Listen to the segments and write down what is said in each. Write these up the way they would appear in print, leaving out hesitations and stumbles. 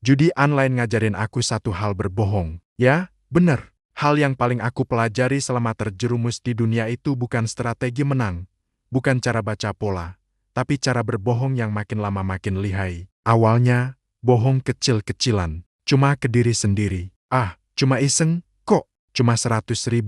Judi online ngajarin aku satu hal: berbohong. Ya, bener. Hal yang paling aku pelajari selama terjerumus di dunia itu bukan strategi menang, bukan cara baca pola, tapi cara berbohong yang makin lama makin lihai. Awalnya, bohong kecil-kecilan, cuma ke diri sendiri. Cuma iseng, kok, cuma 100.000,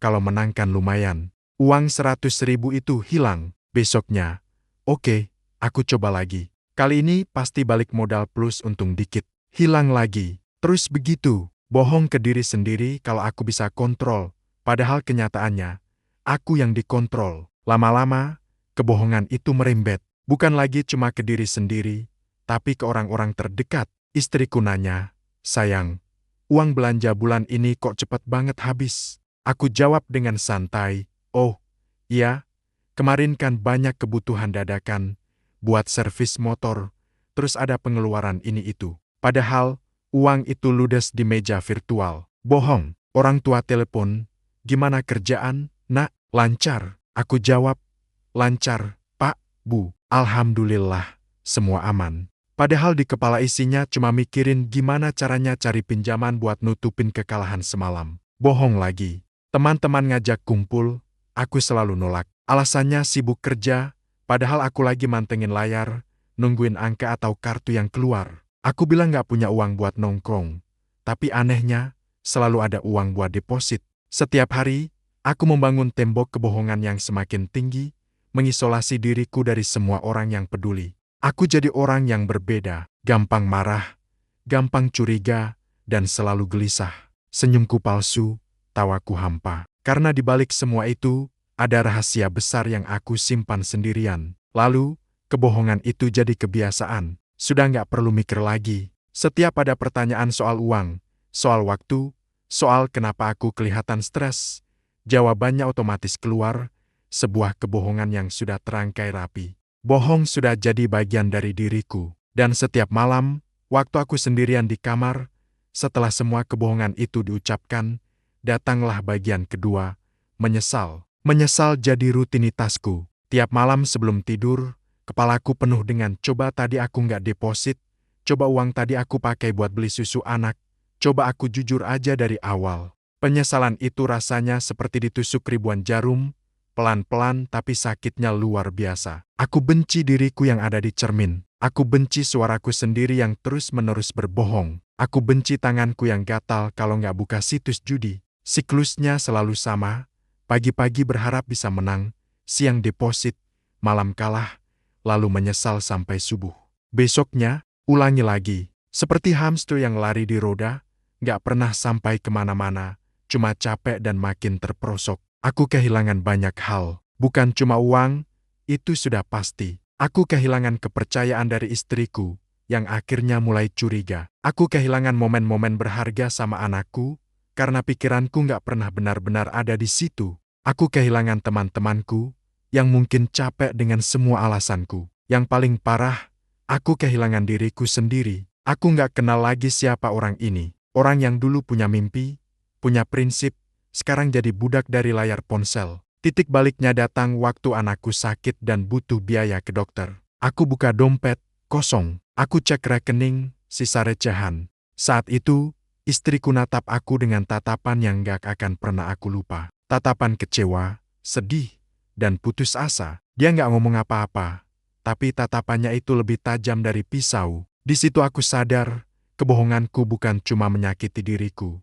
kalau menang kan lumayan. Uang 100.000 itu hilang. Besoknya, oke, aku coba lagi. Kali ini pasti balik modal plus untung dikit. Hilang lagi. Terus begitu. Bohong ke diri sendiri kalau aku bisa kontrol. Padahal kenyataannya, aku yang dikontrol. Lama-lama, kebohongan itu merembet. Bukan lagi cuma ke diri sendiri, tapi ke orang-orang terdekat. Istriku nanya, "Sayang, uang belanja bulan ini kok cepet banget habis?" Aku jawab dengan santai, "Oh, iya, kemarin kan banyak kebutuhan dadakan, buat servis motor, terus ada pengeluaran ini itu." Padahal, uang itu ludes di meja virtual. Bohong. Orang tua telepon, "Gimana kerjaan, Nak?" "Lancar." Aku jawab, "Lancar, Pak, Bu. Alhamdulillah, semua aman." Padahal di kepala isinya cuma mikirin gimana caranya cari pinjaman buat nutupin kekalahan semalam. Bohong lagi. Teman-teman ngajak kumpul, aku selalu nolak. Alasannya sibuk kerja, padahal aku lagi mantengin layar, nungguin angka atau kartu yang keluar. Aku bilang nggak punya uang buat nongkrong, tapi anehnya, selalu ada uang buat deposit. Setiap hari, aku membangun tembok kebohongan yang semakin tinggi, mengisolasi diriku dari semua orang yang peduli. Aku jadi orang yang berbeda, gampang marah, gampang curiga, dan selalu gelisah. Senyumku palsu, tawaku hampa. Karena di balik semua itu, ada rahasia besar yang aku simpan sendirian. Lalu, kebohongan itu jadi kebiasaan. Sudah nggak perlu mikir lagi. Setiap ada pertanyaan soal uang, soal waktu, soal kenapa aku kelihatan stres, jawabannya otomatis keluar, sebuah kebohongan yang sudah terangkai rapi. Bohong sudah jadi bagian dari diriku. Dan setiap malam, waktu aku sendirian di kamar, setelah semua kebohongan itu diucapkan, datanglah bagian kedua, menyesal. Menyesal jadi rutinitasku. Tiap malam sebelum tidur, kepalaku penuh dengan coba tadi aku nggak deposit, coba uang tadi aku pakai buat beli susu anak, coba aku jujur aja dari awal. Penyesalan itu rasanya seperti ditusuk ribuan jarum, pelan-pelan tapi sakitnya luar biasa. Aku benci diriku yang ada di cermin. Aku benci suaraku sendiri yang terus-menerus berbohong. Aku benci tanganku yang gatal kalau nggak buka situs judi. Siklusnya selalu sama, pagi-pagi berharap bisa menang, siang deposit, malam kalah, lalu menyesal sampai subuh. Besoknya, ulangi lagi. Seperti hamster yang lari di roda, nggak pernah sampai kemana-mana, cuma capek dan makin terperosok. Aku kehilangan banyak hal, bukan cuma uang, itu sudah pasti. Aku kehilangan kepercayaan dari istriku, yang akhirnya mulai curiga. Aku kehilangan momen-momen berharga sama anakku, karena pikiranku nggak pernah benar-benar ada di situ. Aku kehilangan teman-temanku, yang mungkin capek dengan semua alasanku. Yang paling parah, aku kehilangan diriku sendiri. Aku nggak kenal lagi siapa orang ini. Orang yang dulu punya mimpi, punya prinsip, sekarang jadi budak dari layar ponsel. Titik baliknya datang waktu anakku sakit dan butuh biaya ke dokter. Aku buka dompet, kosong. Aku cek rekening, sisa recehan. Saat itu, istriku natap aku dengan tatapan yang gak akan pernah aku lupa. Tatapan kecewa, sedih, dan putus asa. Dia nggak ngomong apa-apa, tapi tatapannya itu lebih tajam dari pisau. Di situ aku sadar, kebohonganku bukan cuma menyakiti diriku,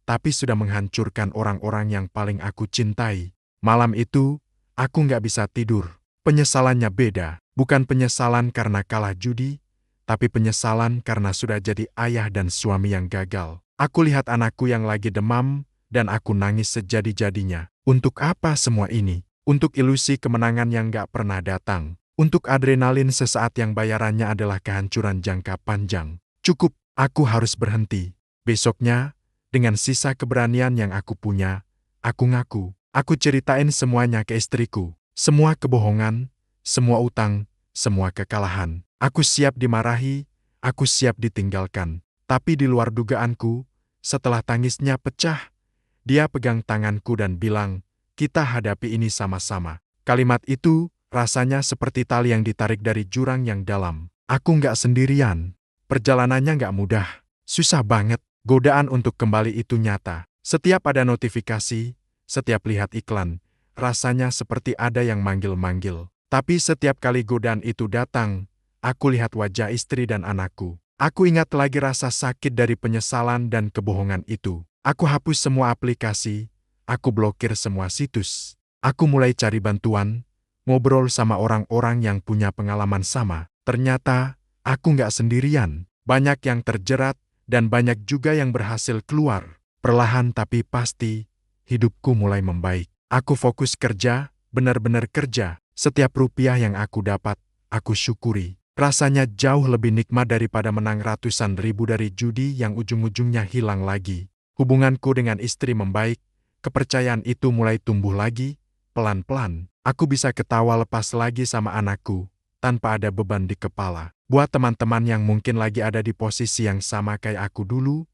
tapi sudah menghancurkan orang-orang yang paling aku cintai. Malam itu, aku nggak bisa tidur. Penyesalannya beda, bukan penyesalan karena kalah judi, tapi penyesalan karena sudah jadi ayah dan suami yang gagal. Aku lihat anakku yang lagi demam, dan aku nangis sejadi-jadinya. Untuk apa semua ini? Untuk ilusi kemenangan yang gak pernah datang. Untuk adrenalin sesaat yang bayarannya adalah kehancuran jangka panjang. Cukup, aku harus berhenti. Besoknya, dengan sisa keberanian yang aku punya, aku ngaku. Aku ceritain semuanya ke istriku. Semua kebohongan, semua utang, semua kekalahan. Aku siap dimarahi, aku siap ditinggalkan. Tapi di luar dugaanku, setelah tangisnya pecah, dia pegang tanganku dan bilang, "Kita hadapi ini sama-sama." Kalimat itu rasanya seperti tali yang ditarik dari jurang yang dalam. Aku nggak sendirian. Perjalanannya nggak mudah. Susah banget. Godaan untuk kembali itu nyata. Setiap ada notifikasi, setiap lihat iklan, rasanya seperti ada yang manggil-manggil. Tapi setiap kali godaan itu datang, aku lihat wajah istri dan anakku. Aku ingat lagi rasa sakit dari penyesalan dan kebohongan itu. Aku hapus semua aplikasi, aku blokir semua situs. Aku mulai cari bantuan, ngobrol sama orang-orang yang punya pengalaman sama. Ternyata, aku nggak sendirian. Banyak yang terjerat, dan banyak juga yang berhasil keluar. Perlahan tapi pasti, hidupku mulai membaik. Aku fokus kerja, benar-benar kerja. Setiap rupiah yang aku dapat, aku syukuri. Rasanya jauh lebih nikmat daripada menang ratusan ribu dari judi yang ujung-ujungnya hilang lagi. Hubunganku dengan istri membaik, kepercayaan itu mulai tumbuh lagi, pelan-pelan. Aku bisa ketawa lepas lagi sama anakku, tanpa ada beban di kepala. Buat teman-teman yang mungkin lagi ada di posisi yang sama kayak aku dulu,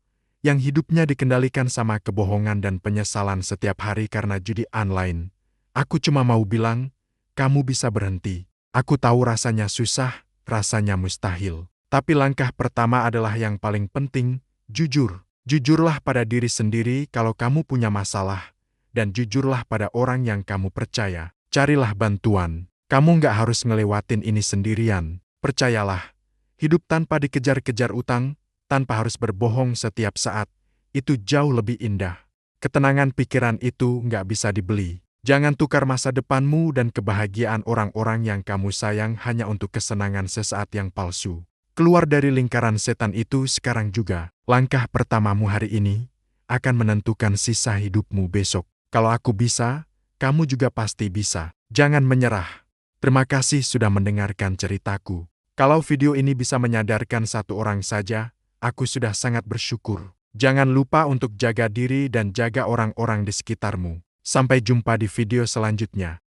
yang hidupnya dikendalikan sama kebohongan dan penyesalan setiap hari karena judi online, aku cuma mau bilang, kamu bisa berhenti. Aku tahu rasanya susah, rasanya mustahil. Tapi langkah pertama adalah yang paling penting, jujur. Jujurlah pada diri sendiri kalau kamu punya masalah, dan jujurlah pada orang yang kamu percaya. Carilah bantuan. Kamu nggak harus ngelewatin ini sendirian. Percayalah, hidup tanpa dikejar-kejar utang, tanpa harus berbohong setiap saat, itu jauh lebih indah. Ketenangan pikiran itu nggak bisa dibeli. Jangan tukar masa depanmu dan kebahagiaan orang-orang yang kamu sayang hanya untuk kesenangan sesaat yang palsu. Keluar dari lingkaran setan itu sekarang juga. Langkah pertamamu hari ini akan menentukan sisa hidupmu besok. Kalau aku bisa, kamu juga pasti bisa. Jangan menyerah. Terima kasih sudah mendengarkan ceritaku. Kalau video ini bisa menyadarkan satu orang saja, aku sudah sangat bersyukur. Jangan lupa untuk jaga diri dan jaga orang-orang di sekitarmu. Sampai jumpa di video selanjutnya.